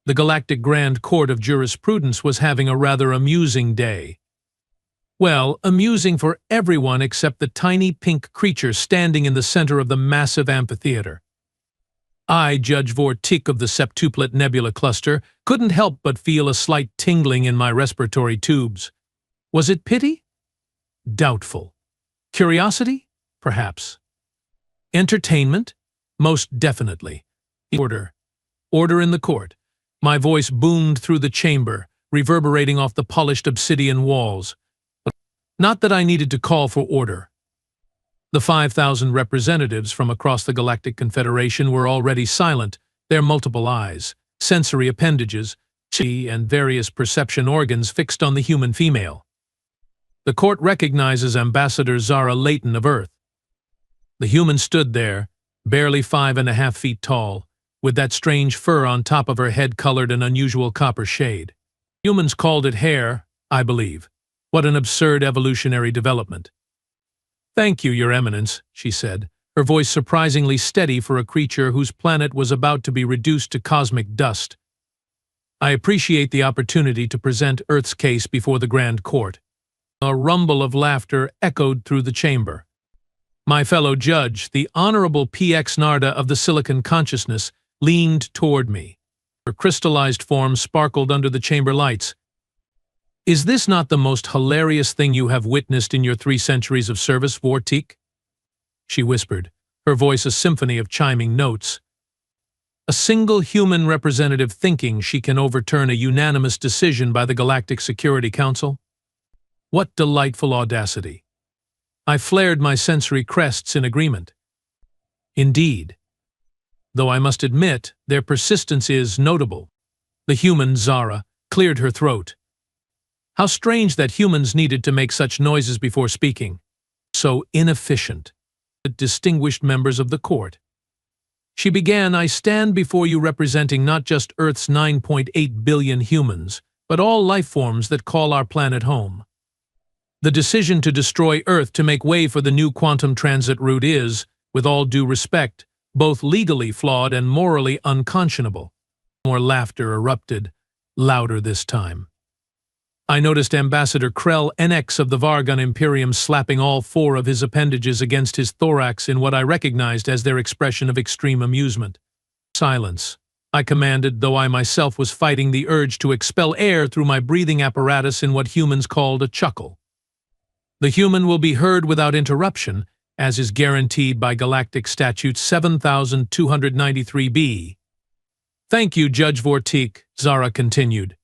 The Galactic Grand Court of Jurisprudence was having a rather amusing day. Well, amusing for everyone except the tiny pink creature standing in the center of the massive amphitheater. I, Judge Vortic of the Septuplet Nebula Cluster, couldn't help but feel a slight tingling in my respiratory tubes. Was it pity? Doubtful. Curiosity? Perhaps. Entertainment? Most definitely. Order. Order in the court. My voice boomed through the chamber, reverberating off the polished obsidian walls. Not that I needed to call for order. The 5,000 representatives from across the Galactic Confederation were already silent, their multiple eyes, sensory appendages, chi, and various perception organs fixed on the human female. The court recognizes Ambassador Zara Layton of Earth. The human stood there, barely 5.5 feet tall, with that strange fur on top of her head colored an unusual copper shade. Humans called it hair, I believe. What an absurd evolutionary development. "Thank you, Your Eminence," she said, her voice surprisingly steady for a creature whose planet was about to be reduced to cosmic dust. "I appreciate the opportunity to present Earth's case before the Grand Court." A rumble of laughter echoed through the chamber. My fellow judge, the Honorable PX Narda of the Silicon Consciousness, leaned toward me. Her crystallized form sparkled under the chamber lights. "Is this not the most hilarious thing you have witnessed in your 3 centuries of service, Vortic?" she whispered, her voice a symphony of chiming notes. "A single human representative thinking she can overturn a unanimous decision by the Galactic Security Council? What delightful audacity." I flared my sensory crests in agreement. Indeed. Though I must admit, their persistence is notable. The human, Zara, cleared her throat. How strange that humans needed to make such noises before speaking. So inefficient. Distinguished members of the court. She began, "I stand before you representing not just Earth's 9.8 billion humans, but all life forms that call our planet home. The decision to destroy Earth to make way for the new quantum transit route is, with all due respect, both legally flawed and morally unconscionable." More laughter erupted, louder this time. I noticed Ambassador Krell NX of the Vargun Imperium slapping all 4 of his appendages against his thorax in what I recognized as their expression of extreme amusement. "Silence," I commanded, though I myself was fighting the urge to expel air through my breathing apparatus in what humans called a chuckle. The human will be heard without interruption, as is guaranteed by Galactic Statute 7293b. "Thank you, Judge Vortic," Zara continued.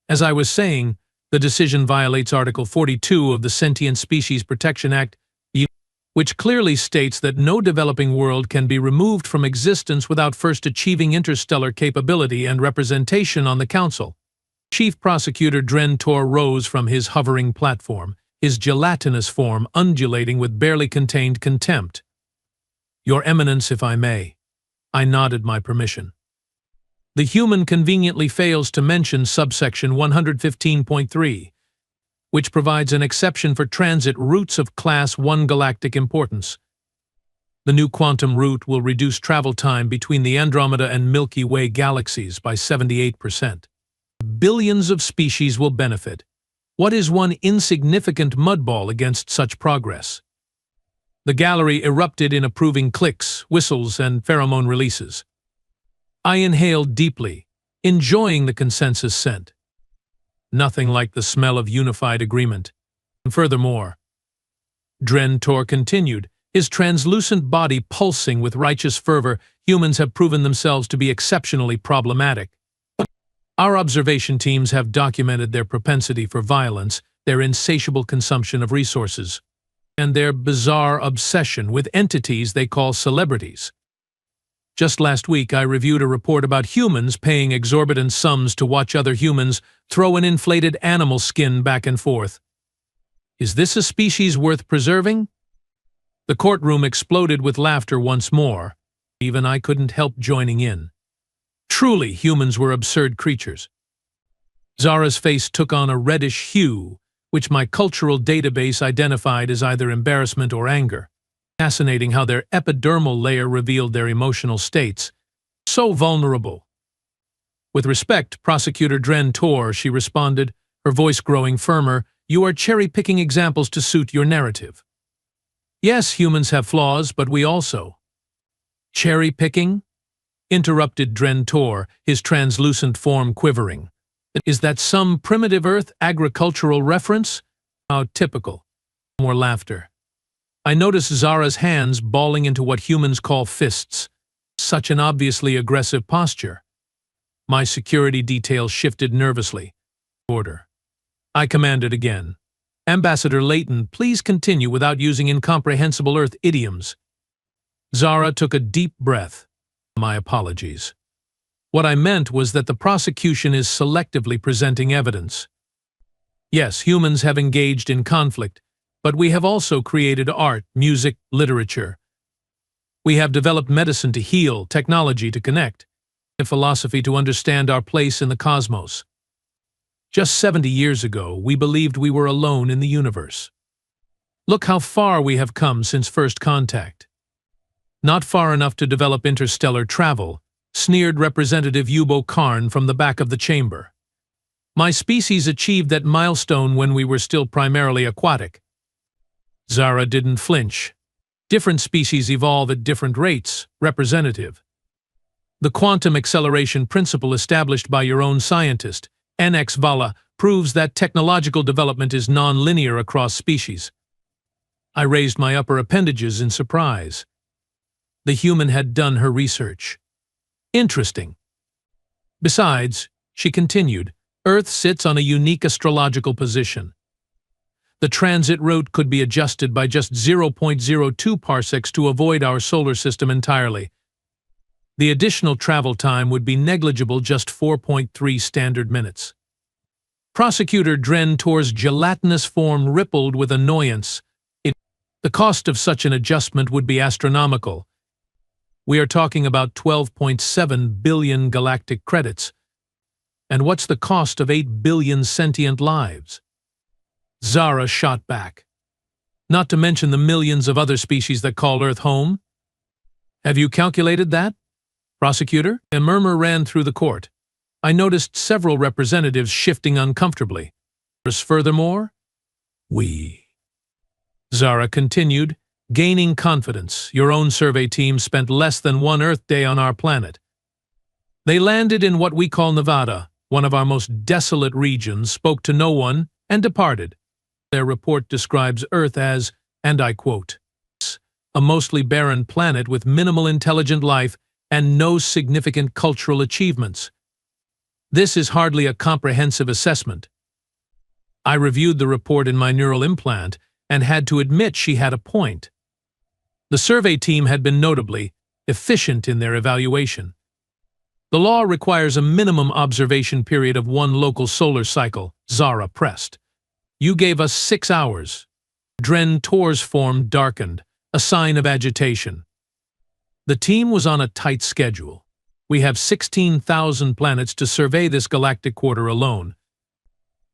"As I was saying, the decision violates Article 42 of the Sentient Species Protection Act, which clearly states that no developing world can be removed from existence without first achieving interstellar capability and representation on the Council." Chief Prosecutor Dren Tor rose from his hovering platform, his gelatinous form undulating with barely contained contempt. "Your Eminence, if I may." I nodded my permission. The human conveniently fails to mention subsection 115.3, which provides an exception for transit routes of Class 1 galactic importance. The new quantum route will reduce travel time between the Andromeda and Milky Way galaxies by 78%. Billions of species will benefit. What is one insignificant mudball against such progress? The gallery erupted in approving clicks, whistles, and pheromone releases. I inhaled deeply, enjoying the consensus scent. Nothing like the smell of unified agreement. And furthermore, Dren Tor continued, his translucent body pulsing with righteous fervor, humans have proven themselves to be exceptionally problematic. Our observation teams have documented their propensity for violence, their insatiable consumption of resources, and their bizarre obsession with entities they call celebrities. Just last week, I reviewed a report about humans paying exorbitant sums to watch other humans throw an inflated animal skin back and forth. Is this a species worth preserving? The courtroom exploded with laughter once more. Even I couldn't help joining in. Truly, humans were absurd creatures. Zara's face took on a reddish hue, which my cultural database identified as either embarrassment or anger. Fascinating how their epidermal layer revealed their emotional states. So vulnerable. With respect, Prosecutor Dren Tor, she responded, her voice growing firmer, you are cherry-picking examples to suit your narrative. Yes, humans have flaws, but we also. Cherry-picking? Interrupted Dren Tor, his translucent form quivering. Is that some primitive Earth agricultural reference? How typical. More laughter. I noticed Zara's hands balling into what humans call fists. Such an obviously aggressive posture. My security detail shifted nervously. Order. I commanded again. Ambassador Layton, please continue without using incomprehensible Earth idioms. Zara took a deep breath. My apologies. What I meant was that the prosecution is selectively presenting evidence. Yes, humans have engaged in conflict, but we have also created art, music, literature. We have developed medicine to heal, technology to connect, and philosophy to understand our place in the cosmos. Just 70 years ago, we believed we were alone in the universe. Look how far we have come since first contact. Not far enough to develop interstellar travel, sneered Representative Yubo Karn from the back of the chamber. My species achieved that milestone when we were still primarily aquatic. Zara didn't flinch. Different species evolve at different rates, Representative. The quantum acceleration principle established by your own scientist, NX Vala, proves that technological development is non-linear across species. I raised my upper appendages in surprise. The human had done her research. Interesting. Besides, she continued, Earth sits on a unique astrological position. The transit route could be adjusted by just 0.02 parsecs to avoid our solar system entirely. The additional travel time would be negligible, just 4.3 standard minutes. Prosecutor Dren Tor's gelatinous form rippled with annoyance. The cost of such an adjustment would be astronomical. We are talking about 12.7 billion galactic credits. And what's the cost of 8 billion sentient lives? Zara shot back. Not to mention the millions of other species that call Earth home. Have you calculated that? Prosecutor? A murmur ran through the court. I noticed several representatives shifting uncomfortably. Furthermore, Zara continued, gaining confidence. Your own survey team spent less than one Earth day on our planet. They landed in what we call Nevada, one of our most desolate regions, spoke to no one, and departed. Their report describes Earth as, and I quote, a mostly barren planet with minimal intelligent life and no significant cultural achievements. This is hardly a comprehensive assessment. I reviewed the report in my neural implant and had to admit she had a point. The survey team had been notably efficient in their evaluation. The law requires a minimum observation period of one local solar cycle, Zara pressed. You gave us 6 hours. Dren Tor's form darkened, a sign of agitation. The team was on a tight schedule. We have 16,000 planets to survey this galactic quarter alone.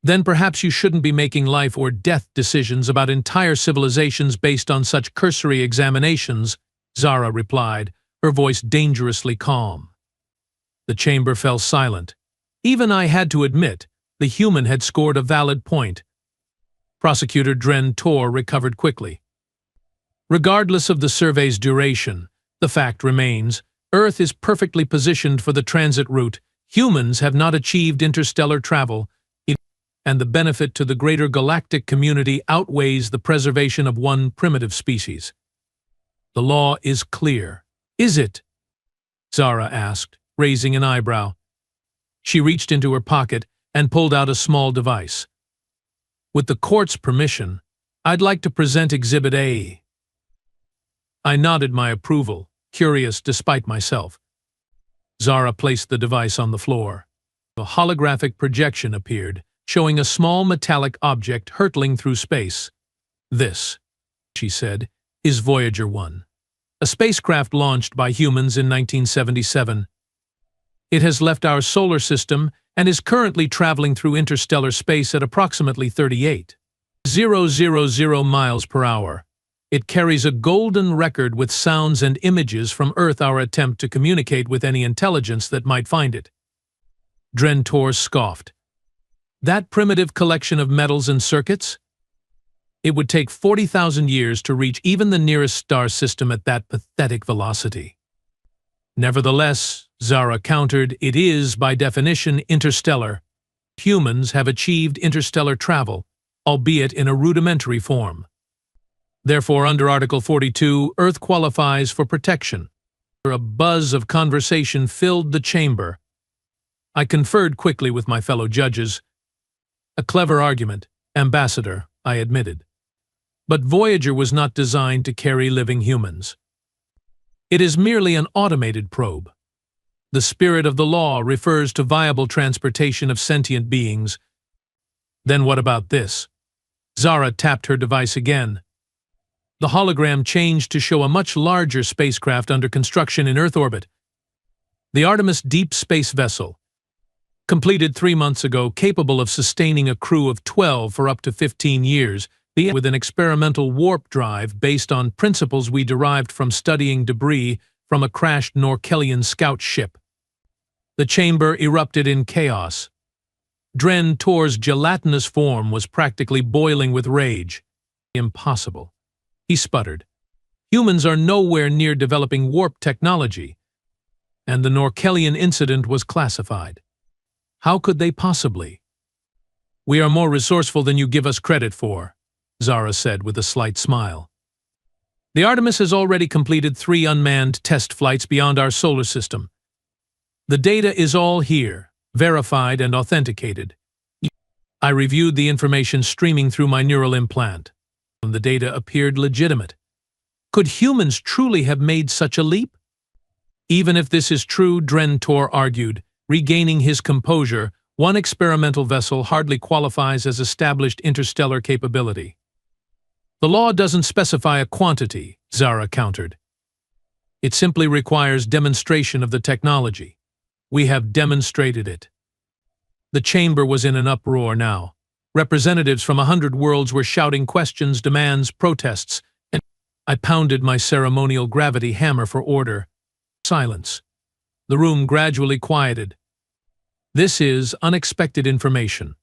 Then perhaps you shouldn't be making life or death decisions about entire civilizations based on such cursory examinations, Zara replied, her voice dangerously calm. The chamber fell silent. Even I had to admit, the human had scored a valid point. Prosecutor Dren Tor recovered quickly. Regardless of the survey's duration, the fact remains, Earth is perfectly positioned for the transit route. Humans have not achieved interstellar travel, and the benefit to the greater galactic community outweighs the preservation of one primitive species. The law is clear. Is it? Zara asked, raising an eyebrow. She reached into her pocket and pulled out a small device. With the court's permission, I'd like to present Exhibit A. I nodded my approval, curious despite myself. Zara placed the device on the floor. A holographic projection appeared, showing a small metallic object hurtling through space. This, she said, is Voyager 1, a spacecraft launched by humans in 1977. It has left our solar system and is currently traveling through interstellar space at approximately 38,000 miles per hour. It carries a golden record with sounds and images from Earth, our attempt to communicate with any intelligence that might find it. Drentor scoffed. That primitive collection of metals and circuits? It would take 40,000 years to reach even the nearest star system at that pathetic velocity. Nevertheless, Zara countered, it is, by definition, interstellar. Humans have achieved interstellar travel, albeit in a rudimentary form. Therefore, under Article 42, Earth qualifies for protection. A buzz of conversation filled the chamber. I conferred quickly with my fellow judges. A clever argument, Ambassador, I admitted. But Voyager was not designed to carry living humans. It is merely an automated probe. The spirit of the law refers to viable transportation of sentient beings. Then what about this? Zara tapped her device again. The hologram changed to show a much larger spacecraft under construction in Earth orbit. The Artemis deep space vessel, completed 3 months ago, capable of sustaining a crew of 12 for up to 15 years, with an experimental warp drive based on principles we derived from studying debris from a crashed Norkelian scout ship. The chamber erupted in chaos. Drentor's gelatinous form was practically boiling with rage. Impossible, he sputtered. Humans are nowhere near developing warp technology, and the Norkelian incident was classified. How could they possibly? We are more resourceful than you give us credit for, Zara said with a slight smile. The Artemis has already completed 3 unmanned test flights beyond our solar system. The data is all here, verified and authenticated. I reviewed the information streaming through my neural implant, and the data appeared legitimate. Could humans truly have made such a leap? Even if this is true, Drentor argued, regaining his composure, one experimental vessel hardly qualifies as established interstellar capability. The law doesn't specify a quantity, Zara countered. It simply requires demonstration of the technology. We have demonstrated it. The chamber was in an uproar now. Representatives from 100 worlds were shouting questions, demands, protests, and I pounded my ceremonial gravity hammer for order. Silence. The room gradually quieted. This is unexpected information.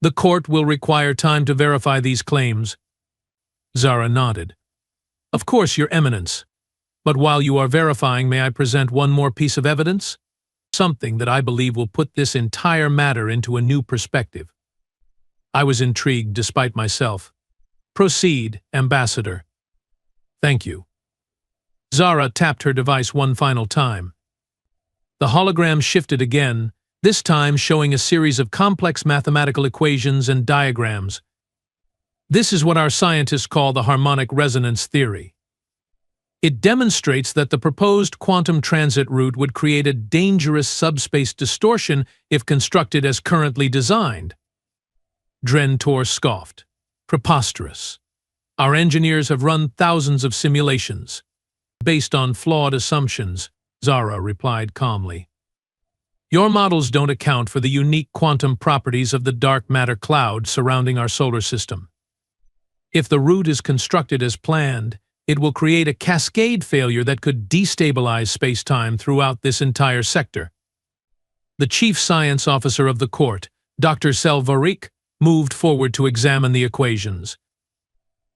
The court will require time to verify these claims. Zara nodded. Of course, Your Eminence. But while you are verifying, may I present one more piece of evidence? Something that I believe will put this entire matter into a new perspective. I was intrigued despite myself. Proceed, Ambassador. Thank you. Zara tapped her device one final time. The hologram shifted again, this time showing a series of complex mathematical equations and diagrams. This is what our scientists call the harmonic resonance theory. It demonstrates that the proposed quantum transit route would create a dangerous subspace distortion if constructed as currently designed. Drentor scoffed. Preposterous. Our engineers have run thousands of simulations. Based on flawed assumptions, Zara replied calmly. Your models don't account for the unique quantum properties of the dark matter cloud surrounding our solar system. If the route is constructed as planned, it will create a cascade failure that could destabilize space-time throughout this entire sector. The chief science officer of the court, Dr. Selvarik, moved forward to examine the equations.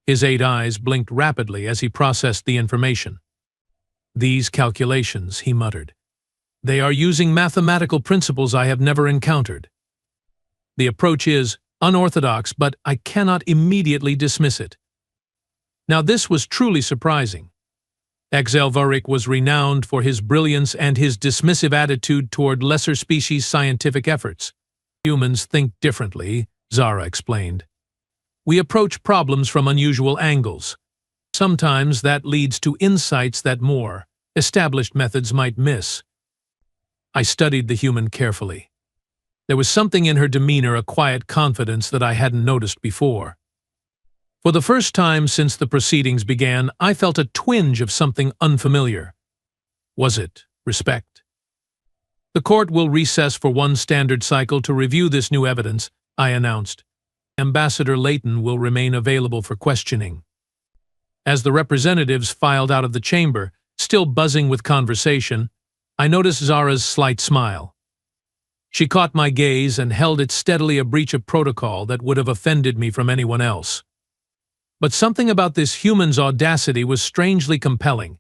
His 8 eyes blinked rapidly as he processed the information. These calculations, he muttered. They are using mathematical principles I have never encountered. The approach is unorthodox, but I cannot immediately dismiss it. Now this was truly surprising. Selvarik was renowned for his brilliance and his dismissive attitude toward lesser species scientific efforts. Humans think differently, Zara explained. We approach problems from unusual angles. Sometimes that leads to insights that more established methods might miss. I studied the human carefully. There was something in her demeanor, a quiet confidence that I hadn't noticed before. For the first time since the proceedings began, I felt a twinge of something unfamiliar. Was it respect? The court will recess for one standard cycle to review this new evidence, I announced. Ambassador Layton will remain available for questioning. As the representatives filed out of the chamber, still buzzing with conversation, I noticed Zara's slight smile. She caught my gaze and held it steadily, a breach of protocol that would have offended me from anyone else. But something about this human's audacity was strangely compelling.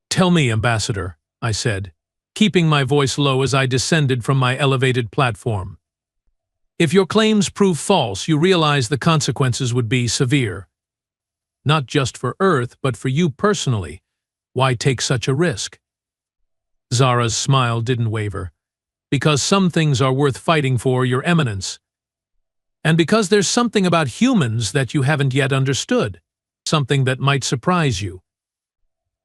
"Tell me, Ambassador," I said, keeping my voice low as I descended from my elevated platform. "If your claims prove false, you realize the consequences would be severe. Not just for Earth, but for you personally. Why take such a risk?" Zara's smile didn't waver. "Because some things are worth fighting for, Your Eminence. And because there's something about humans that you haven't yet understood. Something that might surprise you."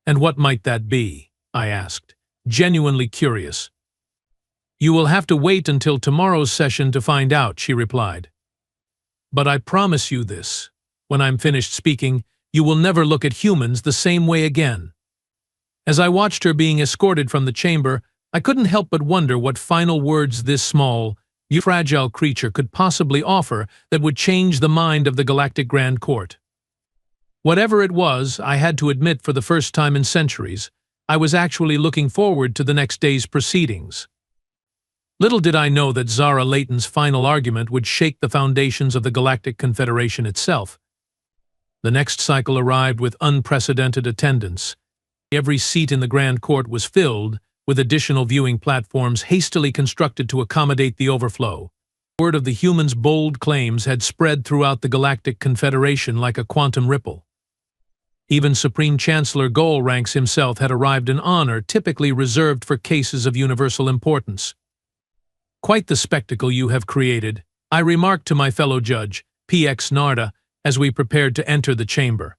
"And what might that be?" I asked, genuinely curious. "You will have to wait until tomorrow's session to find out," she replied. "But I promise you this. When I'm finished speaking, you will never look at humans the same way again." As I watched her being escorted from the chamber, I couldn't help but wonder what final words this small, fragile creature could possibly offer that would change the mind of the Galactic Grand Court. Whatever it was, I had to admit for the first time in centuries, I was actually looking forward to the next day's proceedings. Little did I know that Zara Layton's final argument would shake the foundations of the Galactic Confederation itself. The next cycle arrived with unprecedented attendance. Every seat in the Grand Court was filled, with additional viewing platforms hastily constructed to accommodate the overflow. Word of the humans' bold claims had spread throughout the Galactic Confederation like a quantum ripple. Even Supreme Chancellor Goalranks himself had arrived, an honor typically reserved for cases of universal importance. "Quite the spectacle you have created," I remarked to my fellow judge, PX Narda, as we prepared to enter the chamber.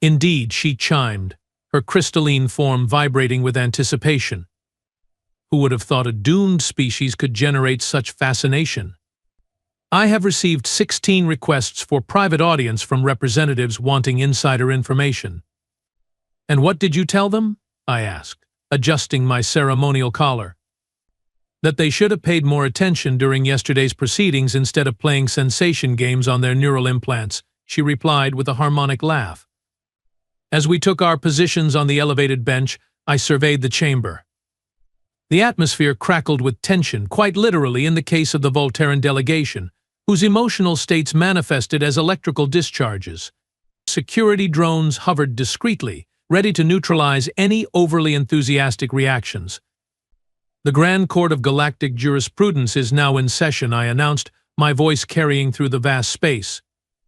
"Indeed," she chimed, her crystalline form vibrating with anticipation. "Who would have thought a doomed species could generate such fascination?" "I have received 16 requests for private audience from representatives wanting insider information." "And what did you tell them?" I asked, adjusting my ceremonial collar. "That they should have paid more attention during yesterday's proceedings instead of playing sensation games on their neural implants," she replied with a harmonic laugh. As we took our positions on the elevated bench, I surveyed the chamber. The atmosphere crackled with tension, quite literally in the case of the Volterran delegation, whose emotional states manifested as electrical discharges. Security drones hovered discreetly, ready to neutralize any overly enthusiastic reactions. "The Grand Court of Galactic Jurisprudence is now in session," I announced, my voice carrying through the vast space.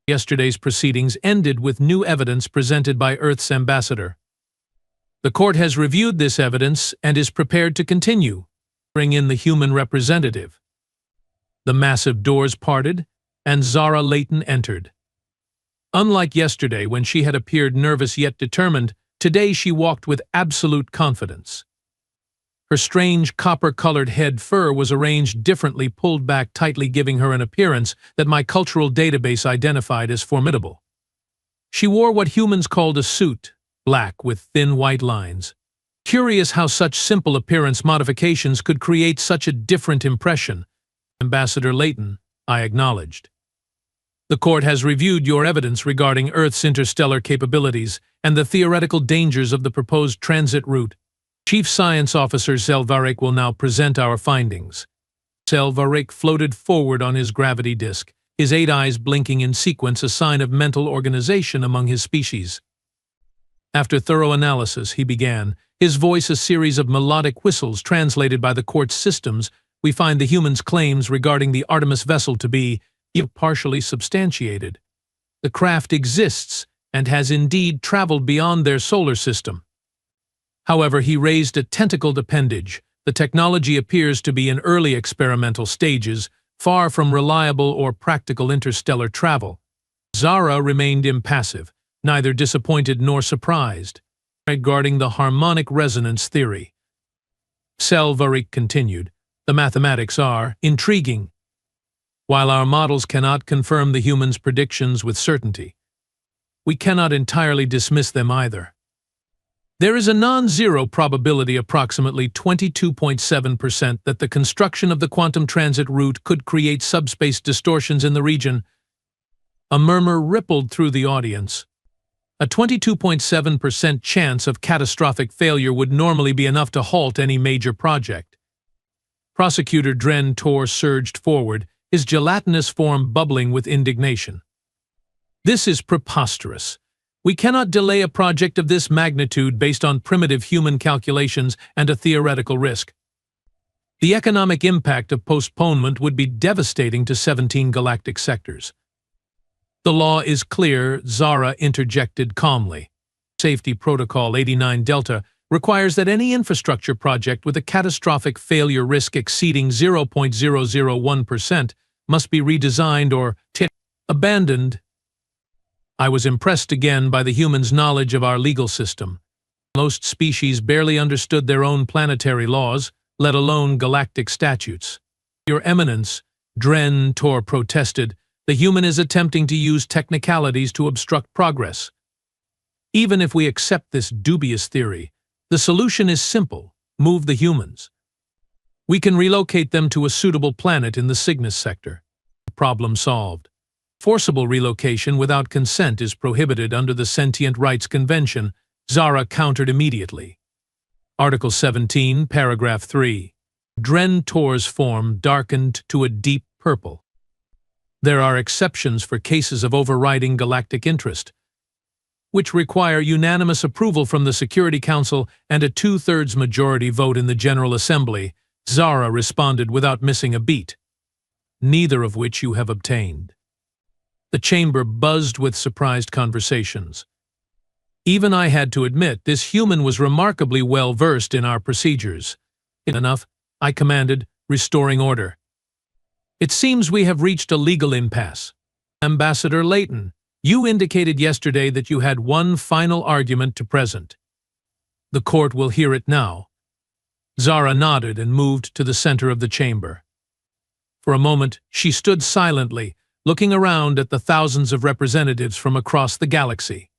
Yesterday's proceedings ended with new evidence presented by Earth's ambassador. "The court has reviewed this evidence and is prepared to continue." Bring in the human representative. The massive doors parted, and Zara Layton entered. Unlike yesterday, when she had appeared nervous yet determined, today she walked with absolute confidence. Her strange copper-colored head fur was arranged differently, pulled back tightly, giving her an appearance that my cultural database identified as formidable. She wore what humans called a suit, black with thin white lines. Curious how such simple appearance modifications could create such a different impression. "Ambassador Layton," I acknowledged. "The court has reviewed your evidence regarding Earth's interstellar capabilities and the theoretical dangers of the proposed transit route. Chief Science Officer Selvarik will now present our findings." Selvarik floated forward on his gravity disk, his 8 eyes blinking in sequence, a sign of mental organization among his species. After thorough analysis, he began, his voice a series of melodic whistles translated by the court's systems. "We find the humans' claims regarding the Artemis vessel to be partially substantiated. The craft exists and has indeed traveled beyond their solar system. However," he raised a tentacled appendage, "the technology appears to be in early experimental stages, far from reliable or practical interstellar travel." Zara remained impassive, neither disappointed nor surprised, regarding the harmonic resonance theory. Selvarik continued, "The mathematics are intriguing. While our models cannot confirm the humans' predictions with certainty, we cannot entirely dismiss them either. There is a non-zero probability, approximately 22.7%, that the construction of the quantum transit route could create subspace distortions in the region." A murmur rippled through the audience. A 22.7% chance of catastrophic failure would normally be enough to halt any major project. Prosecutor Dren Tor surged forward, his gelatinous form bubbling with indignation. This is preposterous. We cannot delay a project of this magnitude based on primitive human calculations and a theoretical risk. The economic impact of postponement would be devastating to 17 galactic sectors. The law is clear, Zara interjected calmly. Safety Protocol 89 Delta requires that any infrastructure project with a catastrophic failure risk exceeding 0.001% must be redesigned or abandoned. I was impressed again by the humans' knowledge of our legal system. Most species barely understood their own planetary laws, let alone galactic statutes. Your Eminence, Dren Tor protested, the human is attempting to use technicalities to obstruct progress. Even if we accept this dubious theory, the solution is simple: move the humans. We can relocate them to a suitable planet in the Cygnus sector. Problem solved. Forcible relocation without consent is prohibited under the Sentient Rights Convention, Zara countered immediately. Article 17, Paragraph 3. Dren Tor's form darkened to a deep purple. There are exceptions for cases of overriding galactic interest, which require unanimous approval from the Security Council and a 2/3 majority vote in the General Assembly, Zara responded without missing a beat. Neither of which you have obtained. The chamber buzzed with surprised conversations. Even I had to admit this human was remarkably well versed in our procedures. Enough, I commanded, restoring order. It seems we have reached a legal impasse. Ambassador Layton, you indicated yesterday that you had one final argument to present. The court will hear it now. Zara nodded and moved to the center of the chamber. For a moment, she stood silently, looking around at the thousands of representatives from across the galaxy.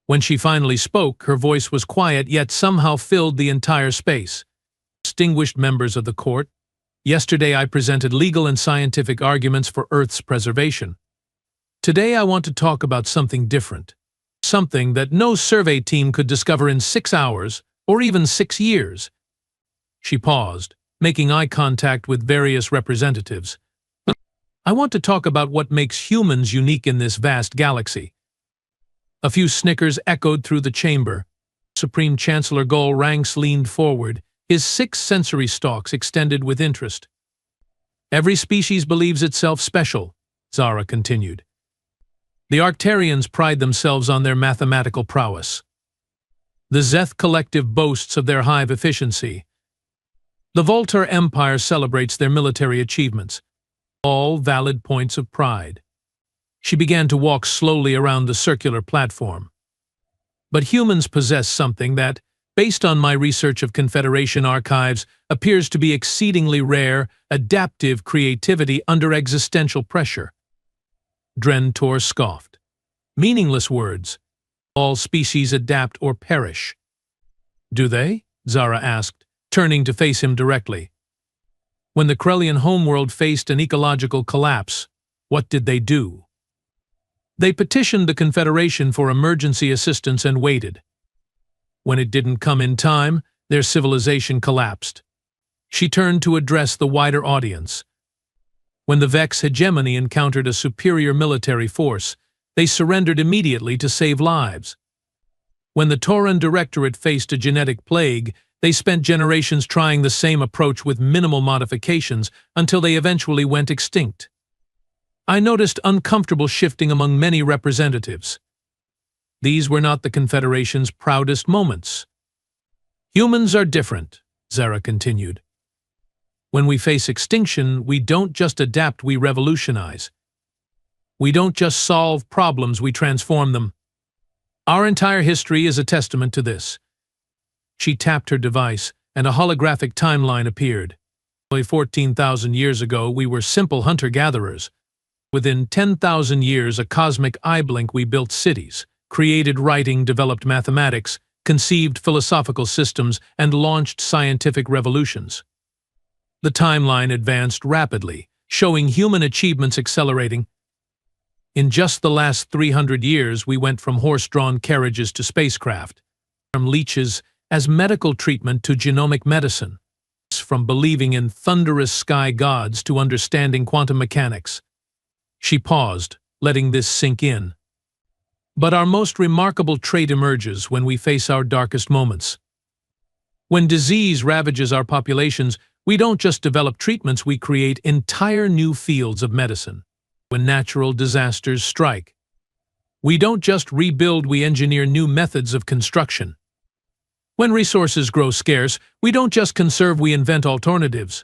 When she finally spoke, her voice was quiet yet somehow filled the entire space. Distinguished members of the court, yesterday I presented legal and scientific arguments for Earth's preservation. Today I want to talk about something different. Something that no survey team could discover in 6 hours, or even 6 years. She paused, making eye contact with various representatives. I want to talk about what makes humans unique in this vast galaxy. A few snickers echoed through the chamber. Supreme Chancellor Gol Ranks leaned forward, his 6 sensory stalks extended with interest. Every species believes itself special, Zara continued. The Arcturians pride themselves on their mathematical prowess. The Zeth Collective boasts of their hive efficiency. The Voltar Empire celebrates their military achievements. All valid points of pride. She began to walk slowly around the circular platform. But humans possess something that, based on my research of Confederation archives, appears to be exceedingly rare: adaptive creativity under existential pressure. Dren Tor scoffed. Meaningless words. All species adapt or perish. Do they? Zara asked, turning to face him directly. When the Krellian homeworld faced an ecological collapse, what did they do? They petitioned the Confederation for emergency assistance and waited. When it didn't come in time, their civilization collapsed. She turned to address the wider audience. When the Vex hegemony encountered a superior military force, they surrendered immediately to save lives. When the Tauran Directorate faced a genetic plague, they spent generations trying the same approach with minimal modifications until they eventually went extinct. I noticed uncomfortable shifting among many representatives. These were not the Confederation's proudest moments. Humans are different, Zara continued. When we face extinction, we don't just adapt, we revolutionize. We don't just solve problems, we transform them. Our entire history is a testament to this. She tapped her device, and a holographic timeline appeared. 14,000 years ago, we were simple hunter-gatherers. Within 10,000 years, a cosmic eye blink, we built cities, created writing, developed mathematics, conceived philosophical systems, and launched scientific revolutions. The timeline advanced rapidly, showing human achievements accelerating. In just the last 300 years, we went from horse-drawn carriages to spacecraft, from leeches as medical treatment to genomic medicine. from believing in thunderous sky gods to understanding quantum mechanics. She paused, letting this sink in. But our most remarkable trait emerges when we face our darkest moments. When disease ravages our populations, we don't just develop treatments, we create entire new fields of medicine. When natural disasters strike, we don't just rebuild, we engineer new methods of construction. When resources grow scarce, we don't just conserve, we invent alternatives.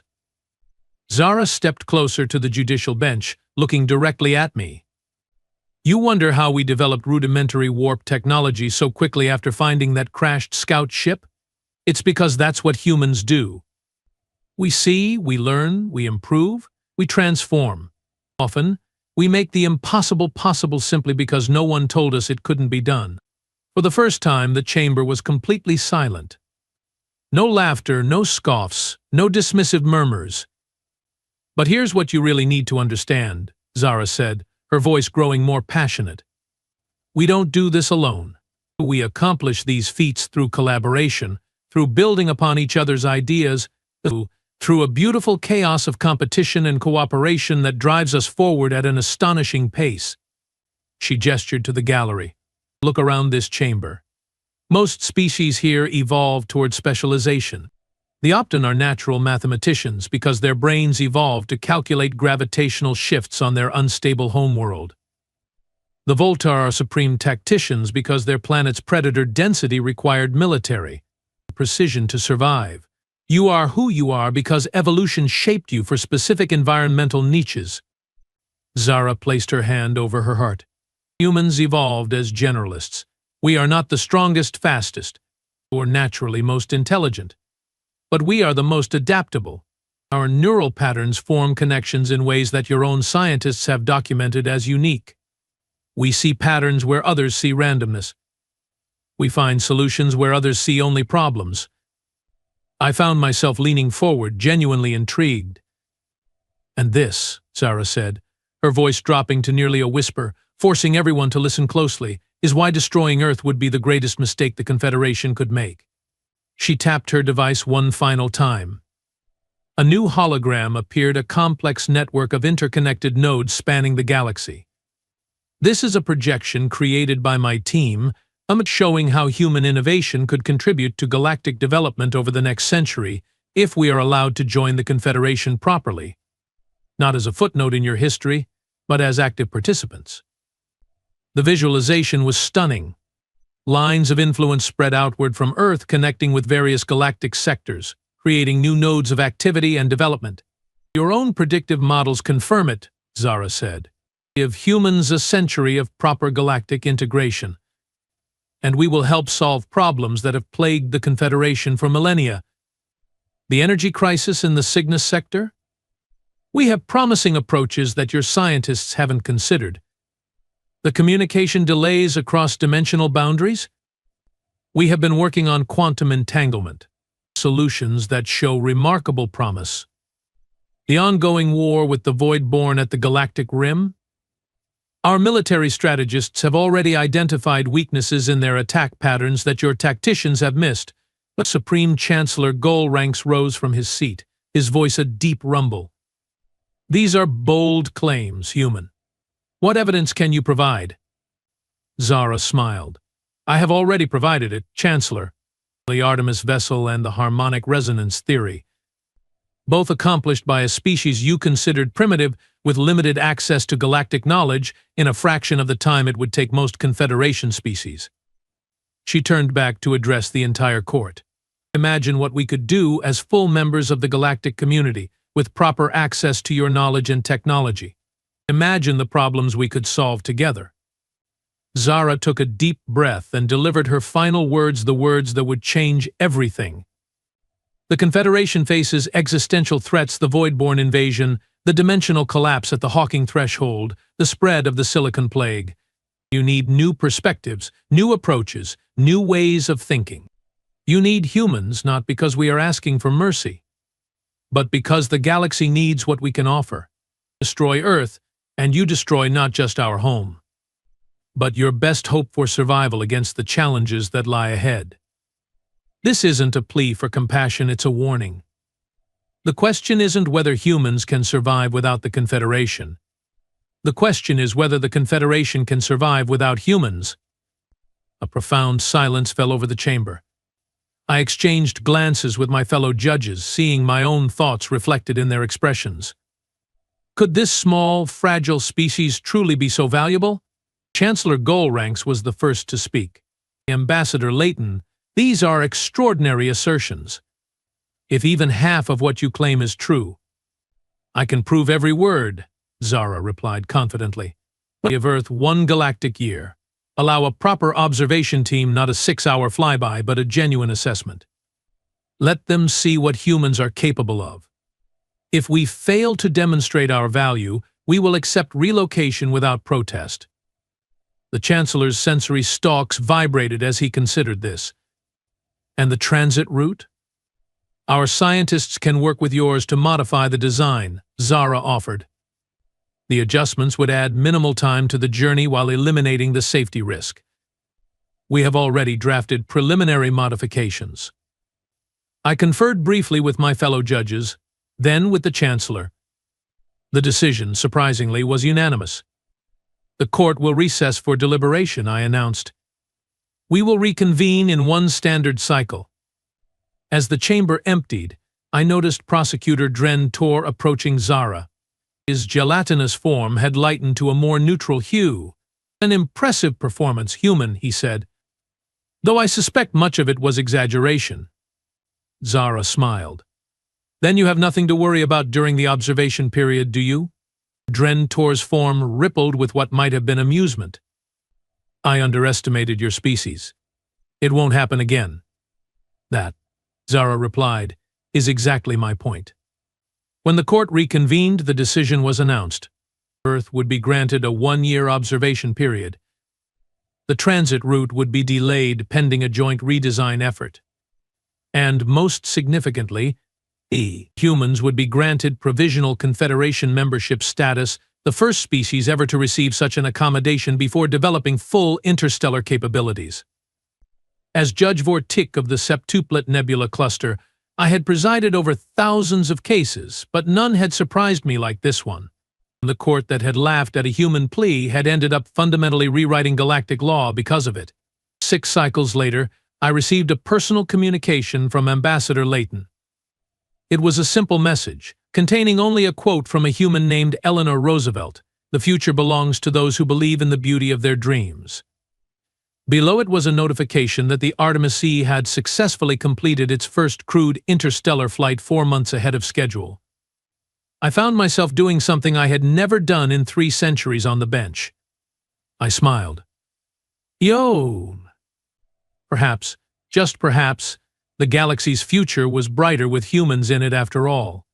Zara stepped closer to the judicial bench, looking directly at me. You wonder how we developed rudimentary warp technology so quickly after finding that crashed scout ship? It's because that's what humans do. We see, we learn, we improve, we transform. Often, we make the impossible possible simply because no one told us it couldn't be done. For the first time, the chamber was completely silent. No laughter, no scoffs, no dismissive murmurs. But here's what you really need to understand, Zara said, her voice growing more passionate. We don't do this alone. We accomplish these feats through collaboration, through building upon each other's ideas, through a beautiful chaos of competition and cooperation that drives us forward at an astonishing pace. She gestured to the gallery. Look around this chamber. Most species here evolve toward specialization. The Opton are natural mathematicians because their brains evolved to calculate gravitational shifts on their unstable homeworld. The Voltar are supreme tacticians because their planet's predator density required military precision to survive. You are who you are because evolution shaped you for specific environmental niches. Zara placed her hand over her heart. Humans evolved as generalists. We are not the strongest, fastest, or naturally most intelligent. But we are the most adaptable. Our neural patterns form connections in ways that your own scientists have documented as unique. We see patterns where others see randomness. We find solutions where others see only problems. I found myself leaning forward, genuinely intrigued. And this, Zara said, her voice dropping to nearly a whisper, forcing everyone to listen closely, is why destroying Earth would be the greatest mistake the Confederation could make. She tapped her device one final time. A new hologram appeared, a complex network of interconnected nodes spanning the galaxy. This is a projection created by my team, showing how human innovation could contribute to galactic development over the next century if we are allowed to join the Confederation properly. Not as a footnote in your history, but as active participants. The visualization was stunning. Lines of influence spread outward from Earth, connecting with various galactic sectors, creating new nodes of activity and development. Your own predictive models confirm it, Zara said. Give humans a century of proper galactic integration, and we will help solve problems that have plagued the Confederation for millennia. The energy crisis in the Cygnus sector? We have promising approaches that your scientists haven't considered. The communication delays across dimensional boundaries? We have been working on quantum entanglement, solutions that show remarkable promise. The ongoing war with the Void-born at the galactic rim? Our military strategists have already identified weaknesses in their attack patterns that your tacticians have missed. But Supreme Chancellor Golranks rose from his seat, his voice a deep rumble. These are bold claims, human. What evidence can you provide? Zara smiled. I have already provided it, Chancellor. The Artemis vessel and the harmonic resonance theory. Both accomplished by a species you considered primitive with limited access to galactic knowledge in a fraction of the time it would take most Confederation species. She turned back to address the entire court. Imagine what we could do as full members of the galactic community with proper access to your knowledge and technology. Imagine the problems we could solve together. Zara took a deep breath and delivered her final words, the words that would change everything. The Confederation faces existential threats: the Void-born invasion, the dimensional collapse at the Hawking threshold, the spread of the Silicon Plague. You need new perspectives, new approaches, new ways of thinking. You need humans, not because we are asking for mercy, but because the galaxy needs what we can offer. Destroy Earth, and you destroy not just our home, but your best hope for survival against the challenges that lie ahead. This isn't a plea for compassion, it's a warning. The question isn't whether humans can survive without the Confederation. The question is whether the Confederation can survive without humans. A profound silence fell over the chamber. I exchanged glances with my fellow judges, seeing my own thoughts reflected in their expressions. Could this small, fragile species truly be so valuable? Chancellor Goalranks was the first to speak. Ambassador Layton, these are extraordinary assertions. If even half of what you claim is true, I can prove every word, Zara replied confidently. Give Earth 1 galactic year. Allow a proper observation team, not a 6-hour flyby, but a genuine assessment. Let them see what humans are capable of. If we fail to demonstrate our value, we will accept relocation without protest. The Chancellor's sensory stalks vibrated as he considered this. And the transit route? Our scientists can work with yours to modify the design, Zara offered. The adjustments would add minimal time to the journey while eliminating the safety risk. We have already drafted preliminary modifications. I conferred briefly with my fellow judges, then with the Chancellor. The decision, surprisingly, was unanimous. The court will recess for deliberation, I announced. We will reconvene in 1 standard cycle. As the chamber emptied, I noticed Prosecutor Dren Tor approaching Zara. His gelatinous form had lightened to a more neutral hue. An impressive performance, human, he said. Though I suspect much of it was exaggeration. Zara smiled. Then you have nothing to worry about during the observation period, do you? Dren Tor's form rippled with what might have been amusement. I underestimated your species. It won't happen again. That, Zara replied, is exactly my point. When the court reconvened, the decision was announced. Earth would be granted a 1-year observation period. The transit route would be delayed pending a joint redesign effort. And most significantly, humans would be granted provisional Confederation membership status, the first species ever to receive such an accommodation before developing full interstellar capabilities. As Judge Vortic of the Septuplet Nebula Cluster, I had presided over thousands of cases, but none had surprised me like this one. The court that had laughed at a human plea had ended up fundamentally rewriting galactic law because of it. 6 cycles later, I received a personal communication from Ambassador Layton. It was a simple message, containing only a quote from a human named Eleanor Roosevelt. The future belongs to those who believe in the beauty of their dreams. Below it was a notification that the Artemis C had successfully completed its first crewed interstellar flight 4 months ahead of schedule. I found myself doing something I had never done in 3 centuries on the bench. I smiled. Yo! Perhaps, just perhaps, the galaxy's future was brighter with humans in it after all.